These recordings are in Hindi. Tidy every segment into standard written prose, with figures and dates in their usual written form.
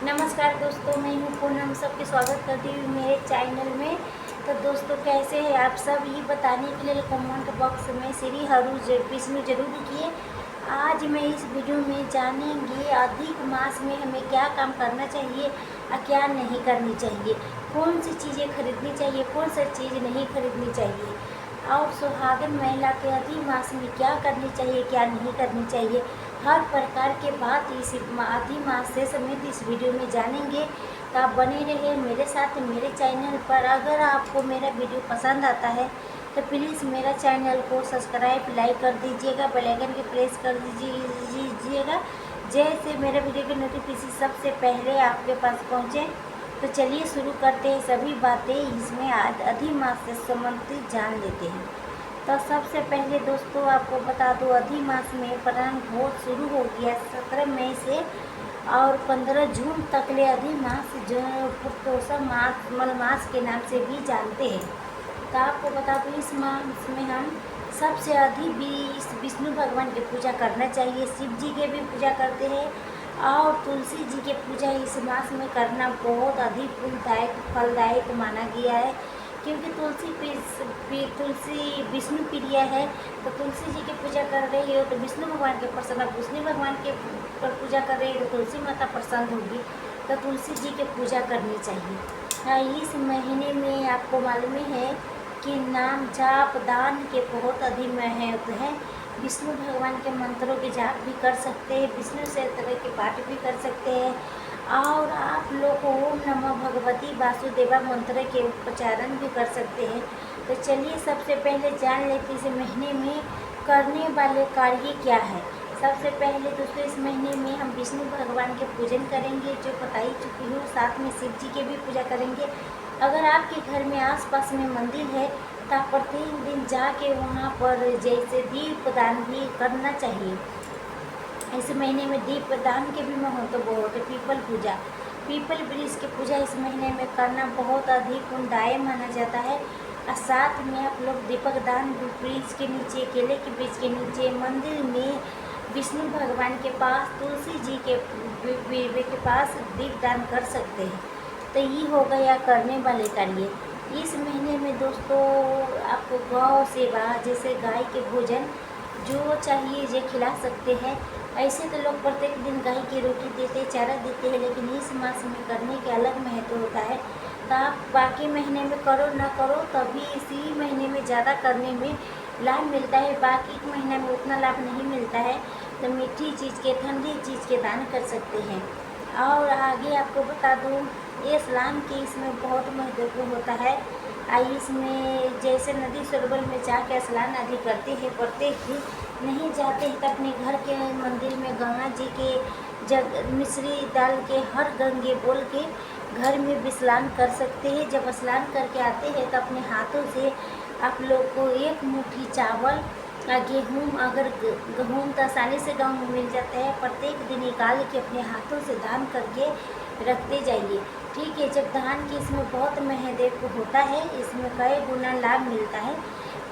नमस्कार दोस्तों, मैं हूँ पूनम। सबके स्वागत करती हूँ मेरे चैनल में। तो दोस्तों, कैसे हैं आप सब, ये बताने के लिए कमेंट बॉक्स में श्री हरु विष्णु जरूर लिखिए। आज मैं इस वीडियो में जानेंगे अधिक मास में हमें क्या काम करना चाहिए और क्या नहीं करनी चाहिए, कौन सी चीज़ें खरीदनी चाहिए, कौन सी चीज़ नहीं खरीदनी चाहिए, और सुहागन महिला के अधिक मास में क्या करनी चाहिए, क्या नहीं करनी चाहिए। हर प्रकार के बात इस अधिक मास से समेत इस वीडियो में जानेंगे। तो आप बने रहिए मेरे साथ मेरे चैनल पर। अगर आपको मेरा वीडियो पसंद आता है तो प्लीज़ मेरा चैनल को सब्सक्राइब लाइक कर दीजिएगा, बेल आइकन के प्रेस कर दीजिएगा, जैसे मेरा वीडियो की नोटिफिकेशन सबसे पहले आपके पास पहुँचे। तो चलिए शुरू करते हैं, सभी बातें इसमें अधिक मास से संबंधित जान लेते हैं। तो सबसे पहले दोस्तों आपको बता दूं, अधिक मास में प्रारंभ भोज शुरू हो गया 17 मई से और 15 जून तक ले अधिक मास जो पुरुषोत्तम मास मलमास के नाम से भी जानते हैं। तो आपको बता दूं, इस मास में हम सबसे अधिक भी विष्णु भगवान की पूजा करना चाहिए। शिव जी के भी पूजा करते हैं और तुलसी जी के पूजा इस मास में करना बहुत अधिक पुण्यदायक फलदायक माना गया है, क्योंकि तुलसी विष्णु प्रिय है। तो तुलसी जी की पूजा कर रही हो तो विष्णु भगवान के प्रसन्न, विष्णु भगवान के पर पूजा कर रही हो तो तुलसी माता प्रसन्न होगी। तो तुलसी जी की पूजा करनी चाहिए। इस महीने में आपको मालूम है कि नाम जाप दान के बहुत अधिक महत्व है। विष्णु भगवान के मंत्रों के जाप भी कर सकते हैं, विष्णु सहस्त्र के पाठ भी कर सकते हैं, और आप लोग ओम नमः भगवती वासुदेवा मंत्र के उच्चारण भी कर सकते हैं। तो चलिए सबसे पहले जान लेते इस महीने में करने वाले कार्य क्या है। सबसे पहले दोस्तों, इस महीने में हम विष्णु भगवान के पूजन करेंगे, जो बता ही चुकी हूँ। साथ में शिव जी के भी पूजा करेंगे। अगर आपके घर में आसपास में मंदिर है तो आप प्रत्येक दिन जाके वहाँ पर जैसे दीप दान भी करना चाहिए। इस महीने में दीप दान के भी महत्व बहुत है। पीपल वृक्ष की पूजा इस महीने में करना बहुत अधिक पुण्यदायक माना जाता है। और साथ में आप लोग दीपक दान वृक्ष के नीचे, केले के वृक्ष के नीचे, मंदिर में विष्णु भगवान के पास, तुलसी जी के पास दीप दान कर सकते हैं। तो ये हो गया करने वाले कार्य। इस महीने में दोस्तों आपको गौ सेवा, जैसे गाय के भोजन जो चाहिए ये खिला सकते हैं। ऐसे तो लोग प्रत्येक दिन गाय की रोटी देते, चारा देते हैं, लेकिन इस मास में करने के अलग महत्व होता है। तो आप बाकी महीने में करो ना करो, तभी इसी महीने में ज़्यादा करने में लाभ मिलता है। बाकी महीने में उतना लाभ नहीं मिलता है। तो मीठी चीज़ के, ठंडी चीज़ के दान कर सकते हैं। और आगे आपको बता दूँ, ये स्नान की इसमें बहुत महत्वपूर्ण होता है। इसमें जैसे नदी सरोवर में जाकर स्नान आदि करते हैं, प्रत्येक दिन नहीं जाते हैं तो अपने घर के मंदिर में गंगा जी के जग मिश्री डाल के हर गंगे बोल के घर में भी स्नान कर सकते हैं। जब स्नान करके आते हैं तो अपने हाथों से आप लोग को एक मुट्ठी चावल या गेहूँ, अगर गेहूँ तो आसानी से गाँव में मिल जाता है, प्रत्येक दिन निकाल के अपने हाथों से दान करके रखते जाइए। ठीक है। जब धान की इसमें बहुत महत्व होता है, इसमें कई गुना लाभ मिलता है।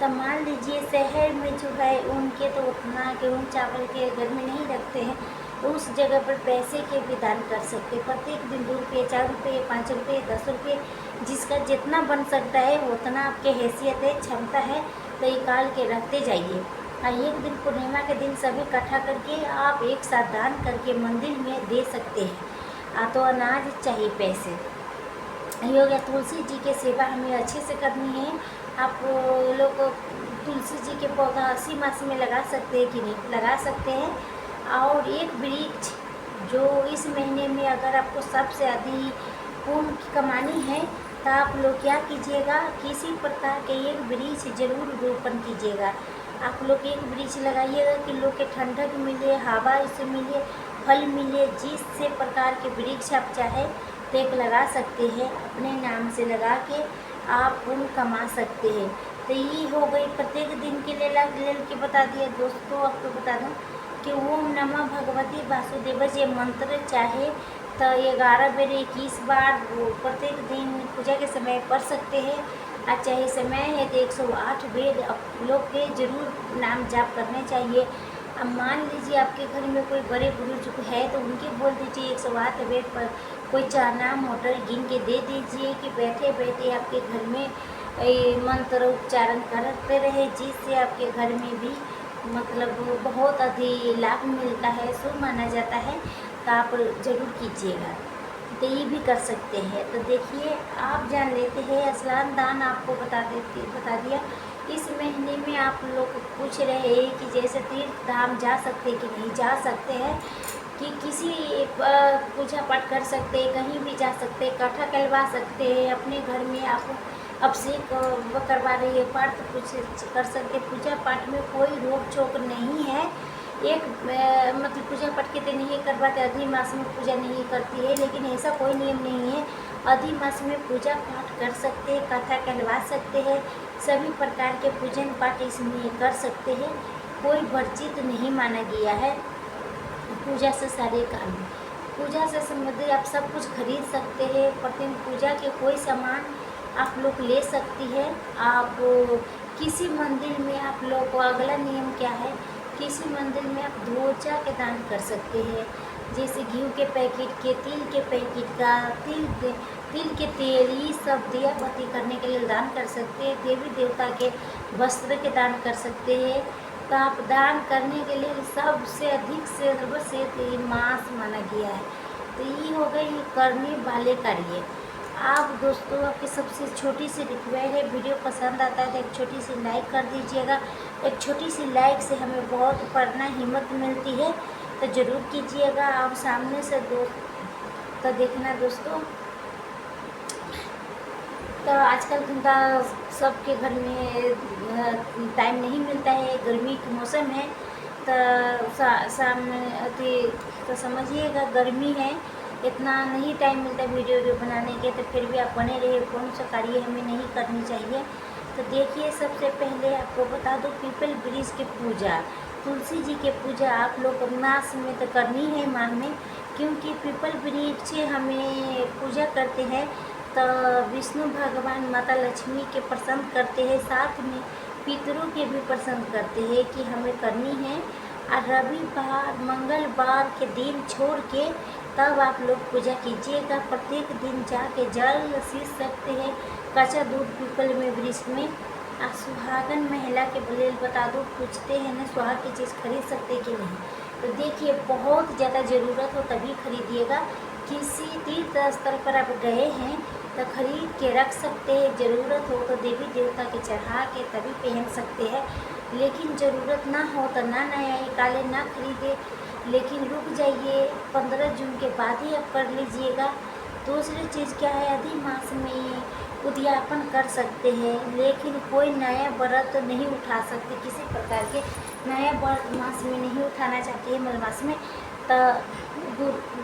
तो मान लीजिए शहर में जो है उनके तो उतना गेहूँ चावल के घर में नहीं रखते हैं, तो उस जगह पर पैसे के भी दान कर सकते हैं। प्रत्येक दिन 2 रुपये, 4 रुपये, 5 रुपये, 10 रुपये, जिसका जितना बन सकता है उतना आपके हैसियत है, क्षमता है, तो निकाल के रखते जाइए। एक दिन पूर्णिमा के दिन सभी इकट्ठा करके आप एक साथ दान करके मंदिर में दे सकते हैं। तो अनाज चाहिए, पैसे ये हो गया। तुलसी जी की सेवा हमें अच्छे से करनी है। आप लोग तुलसी जी के पौधा इसी मास में लगा सकते हैं कि नहीं, लगा सकते हैं। और एक वृक्ष जो इस महीने में अगर आपको सबसे अधिक पुण्य कमानी है तो आप लोग क्या कीजिएगा, किसी प्रकार के एक वृक्ष जरूर रोपण कीजिएगा। आप लोग एक वृक्ष लगाइएगा कि लोग के ठंडक मिले, हवा से मिले, फल मिले। जिस से प्रकार के वृक्ष आप चाहे तो एक लगा सकते हैं, अपने नाम से लगा के आप पुण्य कमा सकते हैं। तो ये हो गई प्रत्येक दिन के लिए ले के बता दिया। दोस्तों आपको बता दूं कि ओम नमः भगवती वासुदेवा ये मंत्र चाहे तो 11 बेर 21 बार प्रत्येक दिन पूजा के समय पढ़ सकते हैं। और चाहे समय है तो 108 बेर आप लोग के जरूर नाम जाप करने चाहिए। अब मान लीजिए आपके घर में कोई बड़े बुजुर्ग है तो उनके बोल दीजिए 108 बेर पर कोई चना मटर गिन के दे दीजिए कि बैठे बैठे आपके घर में मंत्र उच्चारण करते रहे, जिससे आपके घर में भी मतलब बहुत अधिक लाभ मिलता है, शुभ माना जाता है। तो आप ज़रूर कीजिएगा। तो ये भी कर सकते हैं। तो देखिए आप जान लेते हैं स्नान दान आपको बता दिया। इस महीने में आप लोग पूछ रहे हैं कि जैसे तीर्थ धाम जा सकते कि नहीं जा सकते हैं, कि किसी पूजा पाठ कर सकते हैं, कहीं भी जा सकते हैं, इकट्ठा करवा सकते हैं, अपने घर में आप अभिषेक करवा रही है, पाठ कुछ कर सकते। पूजा पाठ में कोई रोक टोक नहीं है। एक मतलब पूजा पाठ के दिन नहीं करवाते, अधिक मास में पूजा नहीं करती है, लेकिन ऐसा कोई नियम नहीं है। अधिक मास में पूजा पाठ कर सकते हैं, कथा कहलवा सकते हैं, सभी प्रकार के पूजन पाठ इसमें कर सकते हैं। कोई वर्जित नहीं माना गया है। पूजा से सारे काम, पूजा से संबंधित आप सब कुछ खरीद सकते हैं। प्रतिदिन पूजा के कोई सामान आप लोग ले सकती है। आप किसी मंदिर में आप लोग को अगला नियम क्या है, किसी मंदिर में आप ध्वजा के दान कर सकते हैं, जैसे घी के पैकेट के, तिल के पैकेट का, तिल के तेल, ये सब दिया बत्ती करने के लिए दान कर सकते हैं। देवी देवता के वस्त्र के दान कर सकते हैं। तो आप दान करने के लिए सबसे अधिक से सर्वश्रेष्ठ मास माना गया है। तो ये हो गई करने वाले कार्य। आप दोस्तों आपकी सबसे छोटी सी रिक्वेस्ट है, वीडियो पसंद आता है तो एक छोटी सी लाइक कर दीजिएगा। एक छोटी सी लाइक से हमें बहुत पढ़ना हिम्मत मिलती है, तो ज़रूर कीजिएगा। आप सामने से तो देखना दोस्तों। तो आजकल का सबके घर में टाइम नहीं मिलता है, गर्मी का मौसम है, तो शाम में तो समझिएगा गर्मी है, इतना नहीं टाइम मिलता वीडियो बनाने के। तो फिर भी आप बने रहे, कौन सा कार्य हमें नहीं करनी चाहिए। तो देखिए सबसे पहले आपको बता दो, पीपल वृक्ष की पूजा, तुलसी जी की पूजा आप लोग मास में तो करनी है माह में, क्योंकि पीपल वृक्ष हमें पूजा करते हैं तो विष्णु भगवान माता लक्ष्मी के प्रसन्न करते हैं, साथ में पितरों के भी प्रसन्न करते हैं कि हमें करनी है। और रविवार मंगलवार के दिन छोड़ के तब आप लोग पूजा कीजिएगा। प्रत्येक दिन जाके जल सींच सकते हैं कच्चा दूध पीपल में वृक्ष में। सुहागन महिला के लिए बता दो, पूछते हैं ना सुहाग की चीज़ खरीद सकते कि नहीं। तो देखिए बहुत ज़्यादा ज़रूरत हो तभी खरीदिएगा। किसी तीर्थ स्थल पर आप गए हैं तो खरीद के रख सकते हैं, ज़रूरत हो तो देवी देवता के चढ़ा के तभी पहन सकते हैं। लेकिन ज़रूरत ना हो तो ना नया निकाले, ना खरीदे, लेकिन रुक जाइए, 15 जून के बाद ही आप कर लीजिएगा। दूसरी चीज़ क्या है, अधिक मास में उद्यापन कर सकते हैं, लेकिन कोई नया व्रत नहीं उठा सकते, किसी प्रकार के नया व्रत मास में नहीं उठाना चाहते हैं। मलमास में तो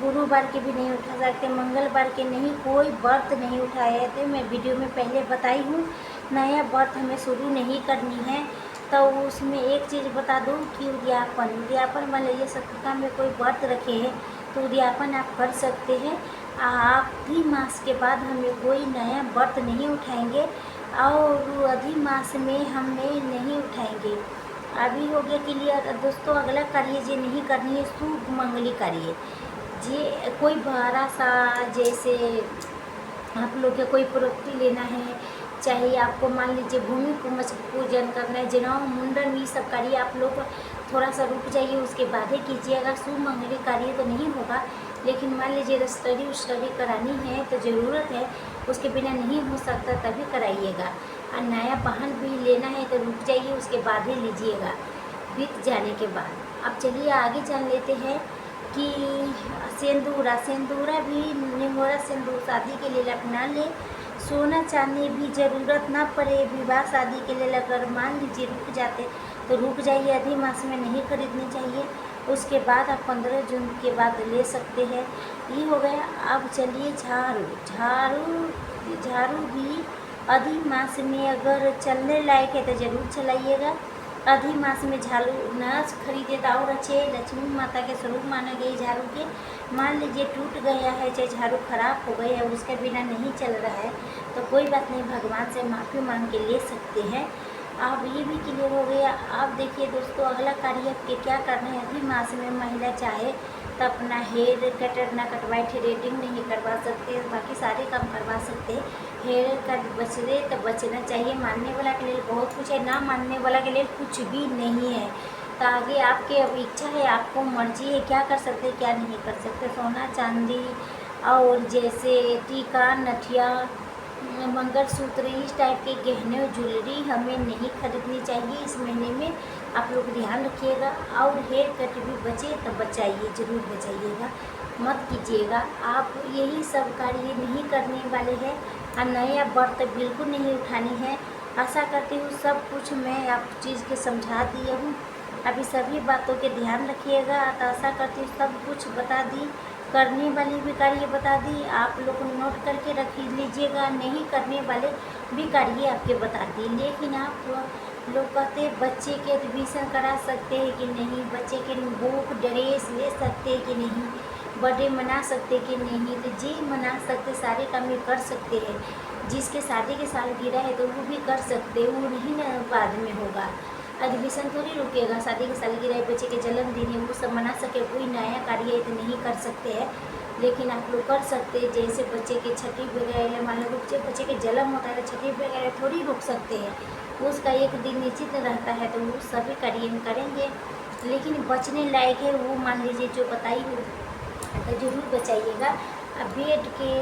गुरुवार के भी नहीं उठा सकते, मंगलवार के नहीं, कोई व्रत नहीं उठाए थे। मैं वीडियो में पहले बताई हूँ, नया व्रत हमें शुरू नहीं करनी है। तो उसमें एक चीज़ बता दूँ कि उद्यापन मान लीजिए सप्ताह में कोई व्रत रखे हैं तो उद्यापन आप कर सकते हैं। आप अधिक मास के बाद हमें कोई नया व्रत नहीं उठाएंगे और अधिक मास में हमें नहीं उठाएंगे। अभी हो गया क्लियर दोस्तों। अगला कार्य ये नहीं करनी है, शुभ मंगली कार्य। ये कोई बड़ा सा, जैसे आप लोग के कोई प्रॉपर्टी लेना है, चाहे आपको मान लीजिए भूमि पूजन करना है, जनेऊ मुंडन, ये सब कार्य आप लोग थोड़ा सा रुक जाइए, उसके बाद ही कीजिएगा। शुभ मंगली कार्य तो नहीं होगा, लेकिन मान लीजिए स्टडी करानी है तो ज़रूरत है, उसके बिना नहीं हो सकता, तभी कराइएगा। और नया वाहन भी लेना है तो रुक जाइए, उसके बाद ही लीजिएगा, बीत जाने के बाद। अब चलिए आगे जान लेते हैं कि सिंदूरा भी निहोरा सिंदूर शादी के लिए अपना ले। सोना चांदी भी ज़रूरत ना पड़े विवाह शादी के लिए। अगर मान लीजिए रुक जाते तो रुक जाइए, अधिक मास में नहीं खरीदनी चाहिए, उसके बाद आप 15 जून के बाद ले सकते हैं। ये हो गया। अब चलिए झाड़ू भी अधिक मास में अगर चलने लायक है तो ज़रूर चलाइएगा। अधिक मास में झाड़ू न खरीदे तो और अच्छे। लक्ष्मी माता के स्वरूप माना गया झाड़ू के। मान लीजिए टूट गया है, चाहे झाड़ू खराब हो गई है, उसके बिना नहीं चल रहा है तो कोई बात नहीं, भगवान से माफ़ी मांग के ले सकते हैं। अब ये भी क्लियर हो गया। अब देखिए दोस्तों अगला कार्य आपके क्या करना है। अधिक मास में महिला चाहे तो अपना हेयर कटर ना कटवाए, थ्रेडिंग नहीं करवा सकते, बाकी सारे काम करवा सकते हैं। हेयर कट बचले तो बचना चाहिए। मानने वाला के लिए बहुत कुछ है, ना मानने वाला के लिए कुछ भी नहीं है। तो आगे आपकी अब इच्छा है, आपको मर्जी है, क्या कर सकते क्या नहीं कर सकते। सोना चांदी और जैसे टीका नथिया मंगलसूत्र इस टाइप के गहने और ज्वेलरी हमें नहीं खरीदनी चाहिए इस महीने में। आप लोग ध्यान रखिएगा। और हेयर कट भी बचे तो बचाइए, ज़रूर बचाइएगा, मत कीजिएगा। आप यही सब कार्य नहीं करने वाले हैं और नया व्रत बिल्कुल नहीं उठानी है। आशा करती हूँ सब कुछ मैं आप चीज़ के समझा दी हूँ। अभी सभी बातों के ध्यान रखिएगा। तो आशा करती हूँ सब कुछ बता दी, करने वाली भी कार्य बता दी, आप लोग नोट करके रख लीजिएगा। नहीं करने वाले भी कार्य आपके बता दी। लेकिन आप लोग कहते बच्चे के एडमिशन करा सकते हैं कि नहीं, बच्चे के बुक ड्रेस ले सकते हैं कि नहीं, बर्थडे मना सकते कि नहीं। तो जी मना सकते, सारे काम ये कर सकते हैं। जिसके शादी के साल गिरा है तो वो भी कर सकते, वो नहीं ना बाद में होगा। एडमिशन थोड़ी रुकेगा, शादी की सालगिरह है, बच्चे के जन्मदिन है, वो सब मना सके। कोई नया कार्य है तो नहीं कर सकते हैं, लेकिन आप लोग कर सकते हैं। जैसे बच्चे के छठी वगैरह, मान लो बच्चे के जन्म होता है तो छठी वगैरह थोड़ी रुक सकते हैं, उसका एक दिन निश्चित रहता है, तो वो सभी कार्य हम करेंगे। लेकिन बचने लायक है वो मान लीजिए जो बताई हो तो ज़रूर बचाइएगा। अब बेड के